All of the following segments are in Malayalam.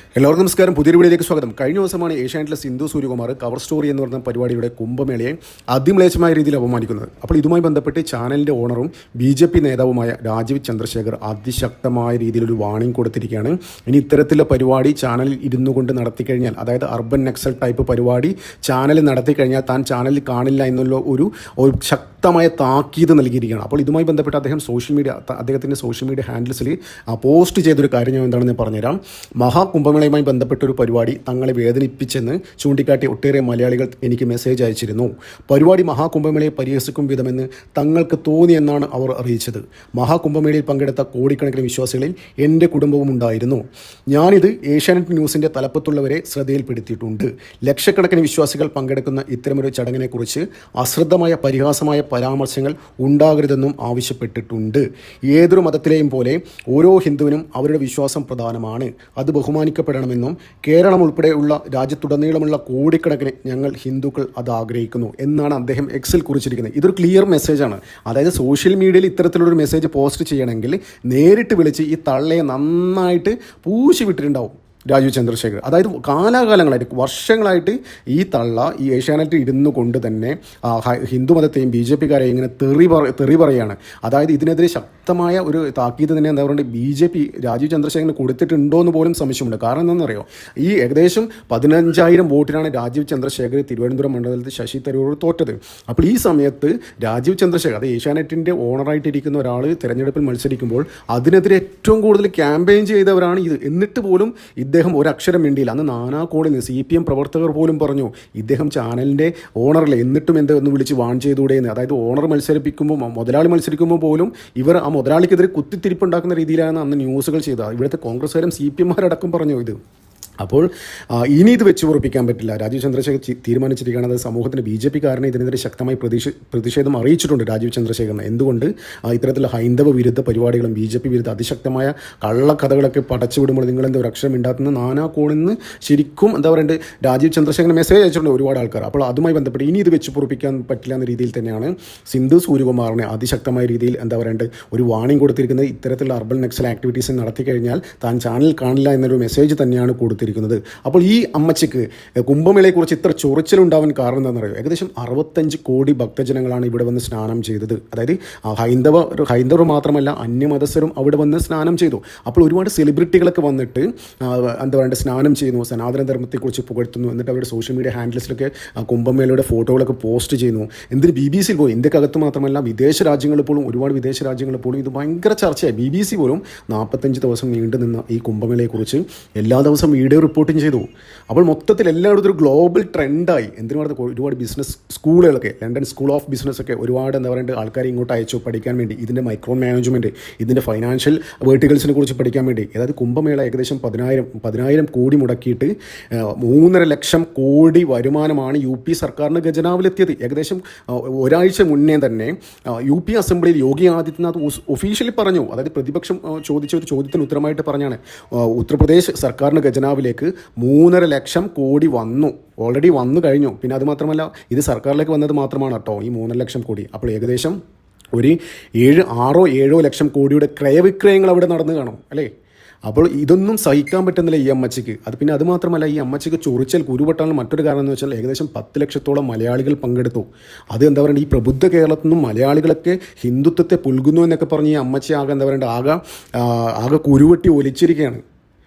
എല്ലാവർക്കും നമസ്കാരം. പുതിയൊരു വീഡിയോയിലേക്ക് സ്വാഗതം. കഴിഞ്ഞ ദിവസമാണ് ഏഷ്യാനെറ്റിലെ സിന്ധു സൂര്യകുമാർ കവർ സ്റ്റോറി എന്ന് പറഞ്ഞ പരിപാടിയുടെ കുംഭമേളയെ അതിമ്ലേച്ഛമായ രീതിയിൽ അപമാനിക്കുന്നത്. അപ്പോൾ ഇതുമായി ബന്ധപ്പെട്ട് ചാനലിൻ്റെ ഓണറും BJP നേതാവുമായ രാജീവ് ചന്ദ്രശേഖർ അതിശക്തമായ രീതിയിലൊരു വാണിംഗ് കൊടുത്തിരിക്കുകയാണ്. ഇനി ഇത്തരത്തിലുള്ള പരിപാടി ചാനലിൽ ഇരുന്നു കൊണ്ട് നടത്തിക്കഴിഞ്ഞാൽ, അതായത് അർബൻ നക്സൽ ടൈപ്പ് പരിപാടി ചാനലിൽ നടത്തിക്കഴിഞ്ഞാൽ താൻ ചാനലിൽ കാണില്ല എന്നുള്ള ഒരു ശക്തമായ താക്കീത് നൽകിയിരിക്കുകയാണ്. അപ്പോൾ ഇതുമായി ബന്ധപ്പെട്ട് അദ്ദേഹത്തിൻ്റെ സോഷ്യൽ മീഡിയ ഹാൻഡിൽസിൽ പോസ്റ്റ് ചെയ്തൊരു കാര്യം ഞാൻ എന്താണെന്ന് പറഞ്ഞുതരാം. മഹാകുംഭമേളയുമായി ബന്ധപ്പെട്ടൊരു പരിപാടി തങ്ങളെ വേദനിപ്പിച്ചെന്ന് ചൂണ്ടിക്കാട്ടി ഒട്ടേറെ മലയാളികൾ എനിക്ക് മെസ്സേജ് അയച്ചിരുന്നു. പരിപാടി മഹാകുംഭമേളയെ പരിഹസിക്കും വിധമെന്ന് തങ്ങൾക്ക് തോന്നിയെന്നാണ് അവർ അറിയിച്ചത്. മഹാകുംഭമേളയിൽ പങ്കെടുത്ത കോടിക്കണക്കിന് വിശ്വാസികളിൽ എൻ്റെ കുടുംബവും ഉണ്ടായിരുന്നു. ഞാനിത് ഏഷ്യാനെറ്റ് ന്യൂസിൻ്റെ തലപ്പത്തുള്ളവരെ ശ്രദ്ധയിൽപ്പെടുത്തിയിട്ടുണ്ട്. ലക്ഷക്കണക്കിന് വിശ്വാസികൾ പങ്കെടുക്കുന്ന ഇത്തരമൊരു ചടങ്ങിനെക്കുറിച്ച് അശ്രദ്ധമായ പരിഹാസമായ പരാമർശങ്ങൾ ഉണ്ടാകരുതെന്നും ആവശ്യപ്പെട്ടിട്ടുണ്ട്. ഏതൊരു മതത്തിലെയും പോലെ ഓരോ ഹിന്ദുവിനും അവരുടെ വിശ്വാസം പ്രധാനമാണ്. അത് ബഹുമാനിക്കപ്പെടണമെന്നും കേരളം ഉൾപ്പെടെയുള്ള രാജ്യത്തുടനീളമുള്ള കോടിക്കണക്കിന് ഞങ്ങൾ ഹിന്ദുക്കൾ അത് ആഗ്രഹിക്കുന്നു എന്നാണ് അദ്ദേഹം എക്സിൽ കുറിച്ചിരിക്കുന്നത്. ഇതൊരു ക്ലിയർ മെസ്സേജാണ്. അതായത് സോഷ്യൽ മീഡിയയിൽ ഇത്തരത്തിലുള്ളൊരു മെസ്സേജ് പോസ്റ്റ് ചെയ്യണമെങ്കിൽ നേരിട്ട് വിളിച്ച് ഈ തള്ളയെ നന്നായിട്ട് പൂശി വിട്ടിട്ടുണ്ടാവും രാജീവ് ചന്ദ്രശേഖർ. അതായത് കാലാകാലങ്ങളായിട്ട് വർഷങ്ങളായിട്ട് ഈ തള്ള ഈ ഏഷ്യാനെറ്റിൽ ഇരുന്നു കൊണ്ട് തന്നെ ഹിന്ദുമതത്തെയും BJPക്കാരെയും ഇങ്ങനെ തെറി പറയുകയാണ്. അതായത് ഇതിനെതിരെ ശക്തമായ ഒരു താക്കീത് തന്നെ എന്താ പറയുക BJP രാജീവ് ചന്ദ്രശേഖരന് കൊടുത്തിട്ടുണ്ടോ എന്ന് പോലും സംശയമുണ്ട്. കാരണം എന്താണെന്നറിയോ, ഈ ഏകദേശം 15,000 വോട്ടിനാണ് രാജീവ് ചന്ദ്രശേഖർ തിരുവനന്തപുരം മണ്ഡലത്തിൽ ശശി തരൂർ തോറ്റത്. അപ്പോൾ ഈ സമയത്ത് രാജീവ് ചന്ദ്രശേഖർ, അത് ഏഷ്യാനെറ്റിൻ്റെ ഓണറായിട്ടിരിക്കുന്ന ഒരാൾ തിരഞ്ഞെടുപ്പിൽ മത്സരിക്കുമ്പോൾ അതിനെതിരെ ഏറ്റവും കൂടുതൽ ക്യാമ്പയിൻ ചെയ്തവരാണ് ഇത്. എന്നിട്ട് പോലും ഇദ്ദേഹം ഒരക്ഷരം മിണ്ടിയില്ല. അന്ന് നാനാകോണിൽ CPM പ്രവർത്തകർ പോലും പറഞ്ഞു ഇദ്ദേഹം ചാനലിൻ്റെ ഓണറല്ലേ, എന്നിട്ടും എന്തെന്ന് വിളിച്ച് വാൺ ചെയ്തുകൂടെയെന്ന്. അതായത് ഓണർ മുതലാളി മത്സരിക്കുമ്പോൾ പോലും ഇവർ ആ മുതലാളിക്കെതിരെ കുത്തിത്തിരിപ്പുണ്ടാക്കുന്ന രീതിയിലാണ് അന്ന് ന്യൂസുകൾ ചെയ്തത്. ഇവിടുത്തെ കോൺഗ്രസ്സുകാരും CPMമാരടക്കം പറഞ്ഞു ഇത്. അപ്പോൾ ഇനി ഇത് വെച്ച് ഉറപ്പിക്കാൻ പറ്റില്ല. രാജീവ് ചന്ദ്രശേഖർ തീരുമാനിച്ചിരിക്കുകയാണ്. അത് സമൂഹത്തിന് BJPക്കാരനെ ഇതിനെതിരെ ശക്തമായി പ്രതിഷേധം അറിയിച്ചിട്ടുണ്ട് രാജീവ് ചന്ദ്രശേഖരന്. എന്തുകൊണ്ട് ഇത്തരത്തിലുള്ള ഹൈന്ദവ വിരുദ്ധ പരിപാടികളും BJP വിരുദ്ധ അതിശക്തമായ കള്ളക്കഥകളൊക്കെ പടച്ചുവിടുമ്പോൾ നിങ്ങളെന്താ ഒരു അക്ഷരം ഉണ്ടാക്കുന്ന നാനാ കോണിൽ നിന്ന് ശരിക്കും എന്താ പറയേണ്ടത് രാജീവ് ചന്ദ്രശേഖരന് മെസ്സേജ് അയച്ചിട്ടുണ്ട് ഒരുപാട് ആൾക്കാർ. അപ്പോൾ അതുമായി ബന്ധപ്പെട്ട് ഇനി ഇത് വെച്ച് പൊറിപ്പിക്കാൻ പറ്റില്ല എന്ന രീതിയിൽ തന്നെയാണ് സിന്ധു സൂര്യകുമാറിനെ അതിശക്തമായ രീതിയിൽ എന്താ പറയേണ്ടത് ഒരു വാണിംഗ് കൊടുത്തിരിക്കുന്നത്. ഇത്തരത്തിലുള്ള അർബൻ നക്സൽ ആക്ടിവിറ്റീസ് നടത്തി കഴിഞ്ഞാൽ താൻ ചാനൽ കാണില്ല എന്നൊരു മെസ്സേജ് തന്നെയാണ് കൊടുത്തിരിക്കുന്നത്. അപ്പോൾ ഈ അമ്മച്ചിക്ക് കുംഭമേളയെക്കുറിച്ച് ഇത്ര ചൊറിച്ചിലുണ്ടാവാൻ കാരണം എന്താണെന്നറിയോ? ഏകദേശം 65 കോടി ഭക്തജനങ്ങളാണ് ഇവിടെ വന്ന് സ്നാനം ചെയ്തത്. അതായത് ഹൈന്ദവർ മാത്രമല്ല അന്യമതസ്ഥരും അവിടെ വന്ന് സ്നാനം ചെയ്തു. അപ്പോൾ ഒരുപാട് സെലിബ്രിറ്റികളൊക്കെ വന്നിട്ട് എന്താ പറയുക സ്നാനം ചെയ്യുന്നു, സനാതന ധർമ്മത്തെക്കുറിച്ച് പുകഴ്ത്തുന്നു. എന്നിട്ട് അവരുടെ സോഷ്യൽ മീഡിയ ഹാൻഡിൽസിലൊക്കെ കുംഭമേളയുടെ ഫോട്ടോകളൊക്കെ പോസ്റ്റ് ചെയ്യുന്നു. എന്തിന് BBC പോലും, ഇന്ത്യക്കകത്ത് മാത്രമല്ല വിദേശ രാജ്യങ്ങളിൽ പോലും, ഒരുപാട് വിദേശ രാജ്യങ്ങളിൽ പോലും ഇത് ഭയങ്കര ചർച്ചയായി. BBC പോലും 45 ദിവസം നീണ്ടു നിന്ന ഈ കുംഭമേളയെക്കുറിച്ച് എല്ലാ ദിവസവും വീഡിയോ റിപ്പോർട്ടിങ് ചെയ്തു. അപ്പോൾ മൊത്തത്തിൽ എല്ലായിടത്തും ഒരു ഗ്ലോബൽ ട്രെൻഡായി. എന്തിനു പറഞ്ഞാൽ ഒരുപാട് ബിസിനസ് സ്കൂളുകളൊക്കെ, ലണ്ടൻ സ്കൂൾ ഓഫ് ബിസിനസ്സൊക്കെ ഒരുപാട് എന്താ പറയുക ആൾക്കാരെ ഇങ്ങോട്ട് അയച്ചു പഠിക്കാൻ വേണ്ടി, ഇതിൻ്റെ മൈക്രോ മാനേജ്മെൻറ്റ്, ഇതിൻ്റെ ഫൈനാൻഷ്യൽ വേർട്ടിക്കൽസിനെ കുറിച്ച് പഠിക്കാൻ വേണ്ടി. അതായത് കുംഭമേള ഏകദേശം 10,000 കോടി മുടക്കിയിട്ട് 3.5 ലക്ഷം കോടി വരുമാനമാണ് UP സർക്കാരിന് ഖജനാവിലെത്തിയത്. ഏകദേശം ഒരാഴ്ച മുന്നേ തന്നെ UP അസംബ്ലിയിൽ യോഗി ആദിത്യനാഥ് ഒഫീഷ്യലി പറഞ്ഞു, അതായത് പ്രതിപക്ഷം ചോദിച്ച ഒരു ചോദ്യത്തിന് ഉത്തരമായിട്ട് പറഞ്ഞാണ് ഉത്തർപ്രദേശ് സർക്കാരിന് ഖജനാവിലേക്ക് 3.5 ലക്ഷം കോടി ഓൾറെഡി വന്നു കഴിഞ്ഞു. പിന്നെ അത് മാത്രമല്ല ഇത് സർക്കാരിലേക്ക് വന്നത് മാത്രമാണ് കേട്ടോ ഈ 3.5 ലക്ഷം കോടി. അപ്പോൾ ഏകദേശം ഒരു 6-7 ലക്ഷം കോടിയുടെ ക്രയവിക്രയങ്ങൾ അവിടെ നടന്നു കാണും അല്ലേ. അപ്പോൾ ഇതൊന്നും സഹിക്കാൻ പറ്റുന്നില്ല ഈ അമ്മച്ചിക്ക്. പിന്നെ അത് മാത്രമല്ല ഈ അമ്മച്ചിക്ക് ചൊറിച്ചൽ കുരുപൊട്ടാനുള്ള മറ്റൊരു കാരണം എന്ന് വെച്ചാൽ ഏകദേശം 10 ലക്ഷത്തോളം മലയാളികൾ പങ്കെടുത്തു. അത് എന്താ പറയുക ഈ പ്രബുദ്ധ കേരളത്തിൽ നിന്നും മലയാളികളൊക്കെ ഹിന്ദുത്വത്തെ പുൽകുന്നു എന്നൊക്കെ പറഞ്ഞ് ഈ അമ്മച്ചി എന്താ പറയുക ആകെ കുരുവെട്ടി ഒലിച്ചിരിക്കുകയാണ്.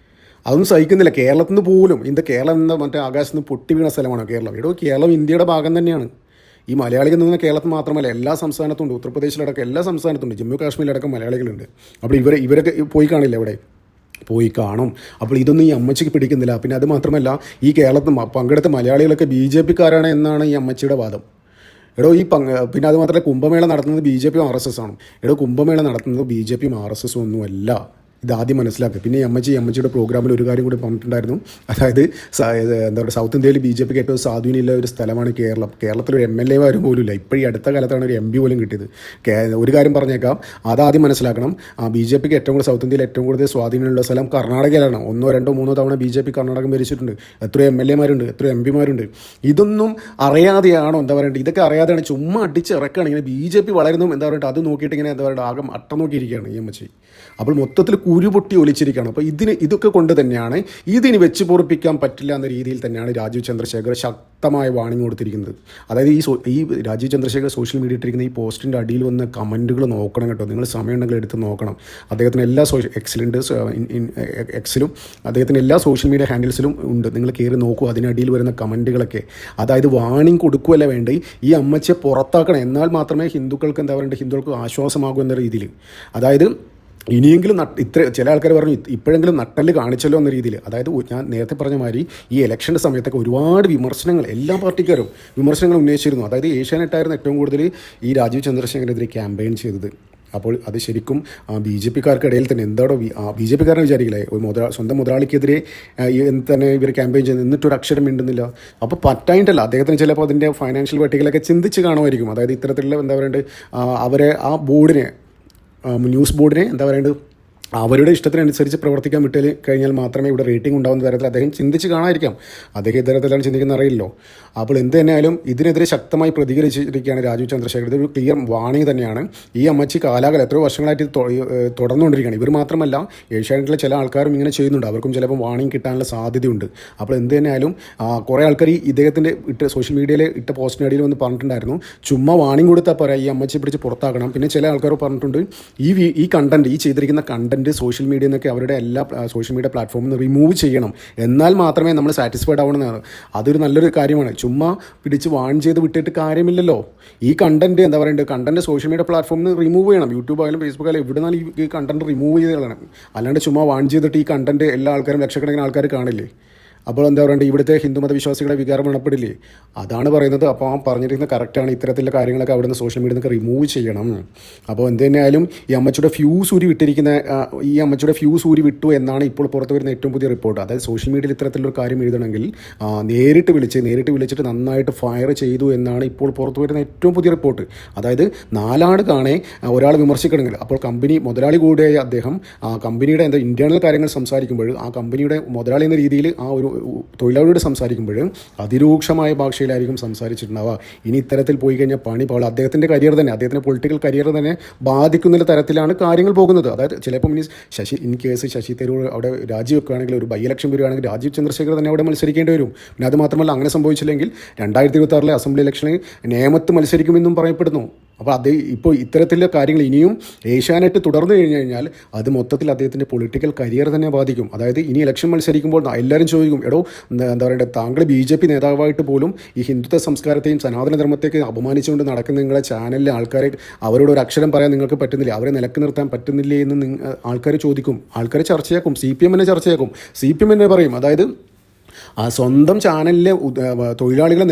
അതൊന്നും സഹിക്കുന്നില്ല. കേരളത്തിൽ നിന്ന് പോലും കേരളം എന്ന മറ്റേ ആകാശത്ത് നിന്ന് പൊട്ടി വീണ സ്ഥലമാണ് കേരളം. കേരളം ഇന്ത്യയുടെ ഭാഗം തന്നെയാണ്. ഈ മലയാളികൾ നിന്ന് കേരളത്തിൽ മാത്രമല്ല എല്ലാ സംസ്ഥാനത്തുണ്ട്, ഉത്തർപ്രദേശിലടക്കം എല്ലാ സംസ്ഥാനത്തുണ്ട്, ജമ്മു കാശ്മീരിലടക്കം മലയാളികളുണ്ട്. അപ്പോൾ ഇവരൊക്കെ പോയി കാണില്ല, ഇവിടെ പോയി കാണും. അപ്പോൾ ഇതൊന്നും ഈ അമ്മച്ചിക്ക് പിടിക്കുന്നില്ല. പിന്നെ അത് മാത്രമല്ല ഈ കേരളത്തിൽ പങ്കെടുത്ത മലയാളികളൊക്കെ BJPക്കാരാണ് എന്നാണ് ഈ അമ്മച്ചിയുടെ വാദം. പിന്നെ അത് മാത്രമല്ല കുംഭമേള നടത്തുന്നത് BJPയും RSS ആണ്. കുംഭമേള നടത്തുന്നത് BJPയും RSS ഒന്നുമല്ല. ഇതാദ്യം മനസ്സിലാക്കുക. പിന്നെ അമ്മച്ചിയുടെ പ്രോഗ്രാമിൽ ഒരു കാര്യം കൂടി പറഞ്ഞിട്ടുണ്ടായിരുന്നു. അതായത് എന്താ പറയുക സൗത്ത് ഇന്ത്യയിൽ BJPക്ക് ഏറ്റവും സ്വാധീനമുള്ള ഒരു സ്ഥലമാണ് കേരളം. കേരളത്തിലൊരു MLA പോലും ഇല്ല. ഇപ്പോഴും ഈ അടുത്ത കാലത്താണ് ഒരു MP പോലും കിട്ടിയത്. ഒരു കാര്യം പറഞ്ഞേക്കാം, അതാദ്യം മനസ്സിലാക്കണം. BJPക്ക് ഏറ്റവും കൂടുതൽ സൗത്ത് ഇന്ത്യയിൽ ഏറ്റവും കൂടുതൽ സ്വാധീനമുള്ള സ്ഥലം കർണാടകയിലാണ്. 1, 2, 3 തവണ BJP കർണാടകം ഭരിച്ചിട്ടുണ്ട്. എത്രയോ MLA മാരുണ്ട്, എത്രയോ MP മാരുണ്ട്. ഇതൊന്നും അറിയാതെയാണോ എന്താ പറയേണ്ടത്? ഇതൊക്കെ അറിയാതെയാണ് ചുമ്മാ അടിച്ചിറക്കുകയാണ്. ഇങ്ങനെ BJP വളരുന്നു എന്താ പറയുക അത് നോക്കിയിട്ട് ഇങ്ങനെ എന്താ പറയുക ആകെ അട്ടം നോക്കിയിരിക്കുകയാണ് ഈ അമ്മച്ചി. അപ്പോൾ മൊത്തത്തിൽ കുരുപൊട്ടി ഒലിച്ചിരിക്കുകയാണ്. അപ്പോൾ ഇതൊക്കെ കൊണ്ട് തന്നെയാണ് ഇതിന് വെച്ച് പൊറിപ്പിക്കാൻ പറ്റില്ല എന്ന രീതിയിൽ തന്നെയാണ് രാജീവ് ചന്ദ്രശേഖർ ശക്തമായ വാണിംഗ് കൊടുത്തിരിക്കുന്നത്. അതായത് ഈ രാജീവ് ചന്ദ്രശേഖർ സോഷ്യൽ മീഡിയ ഇട്ടിരിക്കുന്ന ഈ പോസ്റ്റിൻ്റെ അടിയിൽ വന്ന കമൻറ്റുകൾ നോക്കണം കേട്ടോ. നിങ്ങൾ സമയമുണ്ടെങ്കിൽ എടുത്ത് നോക്കണം. അദ്ദേഹത്തിന് എല്ലാ എക്സിലും അദ്ദേഹത്തിന് എല്ലാ സോഷ്യൽ മീഡിയ ഹാൻഡിൽസിലും ഉണ്ട്. നിങ്ങൾ കയറി നോക്കൂ, അതിനടിയിൽ വരുന്ന കമൻറ്റുകളൊക്കെ. അതായത് വാണിംഗ് കൊടുക്കുകയല്ല വേണ്ടി ഈ അമ്മച്ചിയെ പുറത്താക്കണം, എന്നാൽ മാത്രമേ ഹിന്ദുക്കൾക്ക് ഹിന്ദുക്കൾക്ക് ആശ്വാസമാകൂ എന്ന രീതിയിൽ. അതായത് ഇനിയെങ്കിലും ചില ആൾക്കാർ പറഞ്ഞു ഇപ്പോഴെങ്കിലും നട്ടല് കാണിച്ചല്ലോ എന്ന രീതിയിൽ. അതായത് ഞാൻ നേരത്തെ പറഞ്ഞ മാതിരി ഈ ഇലക്ഷൻ്റെ സമയത്തൊക്കെ ഒരുപാട് വിമർശനങ്ങൾ എല്ലാ പാർട്ടിക്കാരും വിമർശനങ്ങൾ ഉന്നയിച്ചിരുന്നു. അതായത് ഏഷ്യാനെറ്റായിരുന്നു ഏറ്റവും കൂടുതൽ ഈ രാജീവ് ചന്ദ്രശേഖരനെതിരെ ക്യാമ്പയിൻ ചെയ്തത്. അപ്പോൾ അത് ശരിക്കും ബി ജെ പിക്കാർക്കിടയിൽ തന്നെ എന്താണോ ബി ജെ പിക്കാരനെ വിചാരിക്കില്ലേ, സ്വന്തം മുതലാളിക്കെതിരെ തന്നെ ഇവർ ക്യാമ്പയിൻ ചെയ്യുന്നത്, എന്നിട്ടൊരു അക്ഷരം മിണ്ടുന്നില്ല. അപ്പോൾ പറ്റായിട്ടല്ല, അദ്ദേഹത്തിന് ചിലപ്പോൾ അതിൻ്റെ ഫൈനാൻഷ്യൽ വെട്ടികളൊക്കെ ചിന്തിച്ച് കാണുമായിരിക്കും. അതായത് ഇത്തരത്തിലുള്ള അവരെ ആ ബോർഡിനെ ന്യൂസ് ബോർഡിനെ അവരുടെ ഇഷ്ടത്തിനനുസരിച്ച് പ്രവർത്തിക്കാൻ വിട്ട് കഴിഞ്ഞാൽ മാത്രമേ ഇവിടെ റേറ്റിംഗ് ഉണ്ടാകുന്ന തരത്തിൽ അദ്ദേഹം ചിന്തിച്ച് കാണാതിരിക്കാം. അദ്ദേഹം ഇത്തരത്തിലാണ് ചിന്തിക്കുന്നത് അറിയില്ലോ. അപ്പോൾ എന്ത് തന്നെയായാലും ഇതിനെതിരെ ശക്തമായി പ്രതികരിച്ചിരിക്കുകയാണ് രാജീവ് ചന്ദ്രശേഖർ. ഇതൊരു ക്ലിയർ വാണിംഗ് തന്നെയാണ്. ഈ അമ്മച്ചി കാലാകാലം എത്രയോ വർഷങ്ങളായിട്ട് തുടർന്നുകൊണ്ടിരിക്കുകയാണ്. ഇവർ മാത്രമല്ല, ഏഷ്യാനെറ്റിലെ ചില ആൾക്കാരും ഇങ്ങനെ ചെയ്യുന്നുണ്ട്. അവർക്കും ചിലപ്പോൾ വാണിംഗ് കിട്ടാനുള്ള സാധ്യതയുണ്ട്. അപ്പോൾ എന്ത് തന്നെയായാലും കുറേ ആൾക്കാർ ഇദ്ദേഹത്തിൻ്റെ സോഷ്യൽ മീഡിയയിൽ ഇട്ട പോസ്റ്റിനടിയിൽ വന്ന് പറഞ്ഞിട്ടുണ്ടായിരുന്നു, ചുമ്മാ വാണിംഗ് കൊടുത്താൽ പോരാ, ഈ അമ്മച്ചിയെ പിടിച്ച് പുറത്താക്കണം. പിന്നെ ചില ആൾക്കാർ പറഞ്ഞിട്ടുണ്ട് ഈ കണ്ടന്റ്, ഈ ചെയ്തിരിക്കുന്ന കണ്ടന്റ് സോഷ്യൽ മീഡിയ എന്നൊക്കെ അവരുടെ എല്ലാ സോഷ്യൽ മീഡിയ പ്ലാറ്റ്ഫോമിൽ നിന്ന് റിമൂവ് ചെയ്യണം, എന്നാൽ മാത്രമേ നമ്മൾ സാറ്റിസ്ഫൈഡ് ആവണമെന്നാണ്. അതൊരു നല്ലൊരു കാര്യമാണ്. ചുമ്മാ പിടിച്ച് വാൺ ചെയ്ത് വിട്ടിട്ട് കാര്യമില്ലല്ലോ. ഈ കണ്ടന്റ് കണ്ടന്റ് സോഷ്യൽ മീഡിയ പ്ലാറ്റ്ഫോമിൽ നിന്ന് റിമൂവ് ചെയ്യണം. യൂട്യൂബ് ആയാലും ഫേസ്ബുക്ക് ആയാലും എവിടെ നിന്നാലും ഈ കണ്ടന്റ് റിമൂവ് ചെയ്ത് കളയണം. അല്ലാണ്ട് ചുമ്മാ വാൺ ചെയ്തിട്ട് ഈ കണ്ടന്റ് എല്ലാ ആൾക്കാരും ലക്ഷക്കണക്കിന് ആൾക്കാർ കാണില്ലേ. അപ്പോൾ ഇവിടുത്തെ ഹിന്ദുമത വിശ്വാസികളെ വികാരം മണപ്പെടില്ലേ, അതാണ് പറയുന്നത്. അപ്പോൾ ആ പറഞ്ഞിരിക്കുന്ന കറക്റ്റാണ്. ഇത്തരത്തിലുള്ള കാര്യങ്ങളൊക്കെ അവിടെ നിന്ന് സോഷ്യൽ മീഡിയയിൽ നിന്നൊക്കെ റിമൂവ് ചെയ്യണം. അപ്പോൾ എന്ത് തന്നെയായാലും ഈ അമ്മച്ചിയുടെ ഫ്യൂസ് ഊരി വിട്ടു എന്നാണ് ഇപ്പോൾ പുറത്ത് വരുന്ന ഏറ്റവും പുതിയ റിപ്പോർട്ട്. അതായത് സോഷ്യൽ മീഡിയയിൽ ഇത്തരത്തിലൊരു കാര്യം എഴുതണമെങ്കിൽ നേരിട്ട് വിളിച്ചിട്ട് നന്നായിട്ട് ഫയർ ചെയ്തു എന്നാണ് ഇപ്പോൾ പുറത്ത് വരുന്ന ഏറ്റവും പുതിയ റിപ്പോർട്ട്. അതായത് നാലാട് കാണെ ഒരാൾ വിമർശിക്കണമെങ്കിൽ അപ്പോൾ കമ്പനി മുതലാളി കൂടിയായ അദ്ദേഹം കമ്പനിയുടെ ഇൻറ്റേർണൽ കാര്യങ്ങൾ സംസാരിക്കുമ്പോൾ ആ കമ്പനിയുടെ മുതലാളി എന്ന രീതിയിൽ ആ ഒരു തൊഴിലാളിയോട് സംസാരിക്കുമ്പോൾ അതിരൂക്ഷമായ ഭാഷയിലായിരിക്കും സംസാരിച്ചിട്ടുണ്ടാവുക. ഇനി ഇത്തരത്തിൽ പോയി കഴിഞ്ഞാൽ പണി പാടും. അദ്ദേഹത്തിൻ്റെ പൊളിറ്റിക്കൽ കരിയർ തന്നെ ബാധിക്കുന്ന തരത്തിലാണ് കാര്യങ്ങൾ പോകുന്നത്. അതായത് ചിലപ്പോൾ ഇൻ കേസ് ശശി തരൂർ അവിടെ രാജിവെക്കുകയാണെങ്കിൽ, ഒരു ബൈ ഇലക്ഷൻ വരികയാണെങ്കിൽ രാജീവ് ചന്ദ്രശേഖർ തന്നെ അവിടെ മത്സരിക്കേണ്ടി വരും. പിന്നെ അത് മാത്രമല്ല, അങ്ങനെ സംഭവിച്ചില്ലെങ്കിൽ 2026 അസംബ്ലി ഇലക്ഷനിൽ നേമത്ത് മത്സരിക്കുമെന്നും പറയപ്പെടുന്നു. അപ്പോൾ ഇപ്പോൾ ഇത്തരത്തിലുള്ള കാര്യങ്ങൾ ഇനിയും ഏഷ്യാനെറ്റ് തുടർന്നു കഴിഞ്ഞാൽ അത് മൊത്തത്തിൽ അദ്ദേഹത്തിൻ്റെ പൊളിറ്റിക്കൽ കരിയർ തന്നെ ബാധിക്കും. അതായത് ഇനി ഇലക്ഷൻ മത്സരിക്കുമ്പോൾ എല്ലാവരും ചോദിക്കും, താങ്കൾ BJP നേതാവായിട്ട് പോലും ഈ ഹിന്ദുത്വ സംസ്കാരത്തെയും സനാതനധർമ്മത്തെയൊക്കെ അപമാനിച്ചുകൊണ്ട് നടക്കുന്ന നിങ്ങളെ ചാനലിലെ ആൾക്കാരെ അവരോട് ഒരു അക്ഷരം പറയാൻ നിങ്ങൾക്ക് പറ്റുന്നില്ല, അവരെ നിലക്ക് നിർത്താൻ പറ്റുന്നില്ലേ എന്ന് ആൾക്കാർ ചോദിക്കും. ആൾക്കാർ ചർച്ചയാക്കും. CPM ചർച്ചയാക്കും. CPM പറയും, അതായത് സ്വന്തം ചാനലിലെ തൊഴിലാളികളെ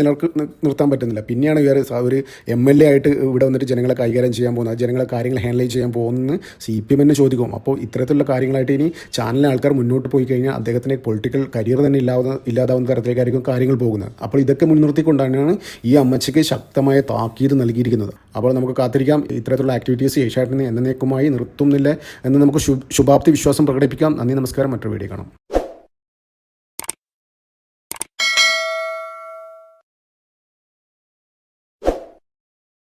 നിർത്താൻ പറ്റുന്നില്ല, പിന്നെയാണ് ഒരു MLA ആയിട്ട് ഇവിടെ വന്നിട്ട് ജനങ്ങളെ കൈകാര്യം ചെയ്യാൻ പോകുന്നത്, ജനങ്ങളെ കാര്യങ്ങൾ ഹാൻഡിൽ ചെയ്യാൻ പോകുന്നത് CPM ചോദിക്കും. അപ്പോൾ ഇത്തരത്തിലുള്ള കാര്യങ്ങളായിട്ട് ഇനി ചാനലിലെ ആൾക്കാർ മുന്നോട്ട് പോയി കഴിഞ്ഞാൽ അദ്ദേഹത്തിൻ്റെ പൊളിറ്റിക്കൽ കരിയർ തന്നെ ഇല്ലാതാവുന്ന തരത്തിലേക്കായിരിക്കും കാര്യങ്ങൾ പോകുന്നത്. അപ്പോൾ ഇതൊക്കെ മുൻനിർത്തിക്കൊണ്ടാണ് ഈ അമ്മച്ചിക്ക് ശക്തമായ താക്കീത് നൽകിയിരിക്കുന്നത്. അപ്പോൾ നമുക്ക് കാത്തിരിക്കാം. ഇത്തരത്തിലുള്ള ആക്ടിവിറ്റീസ് ഏഷ്യാനെറ്റിന് എന്നേക്കുമായി നിർത്തുന്നില്ല എന്ന് നമുക്ക് ശുഭാപ്തി വിശ്വാസം പ്രകടിപ്പിക്കാം. നന്ദി, നമസ്കാരം. മറ്റൊരു വീഡിയോ കാണാം.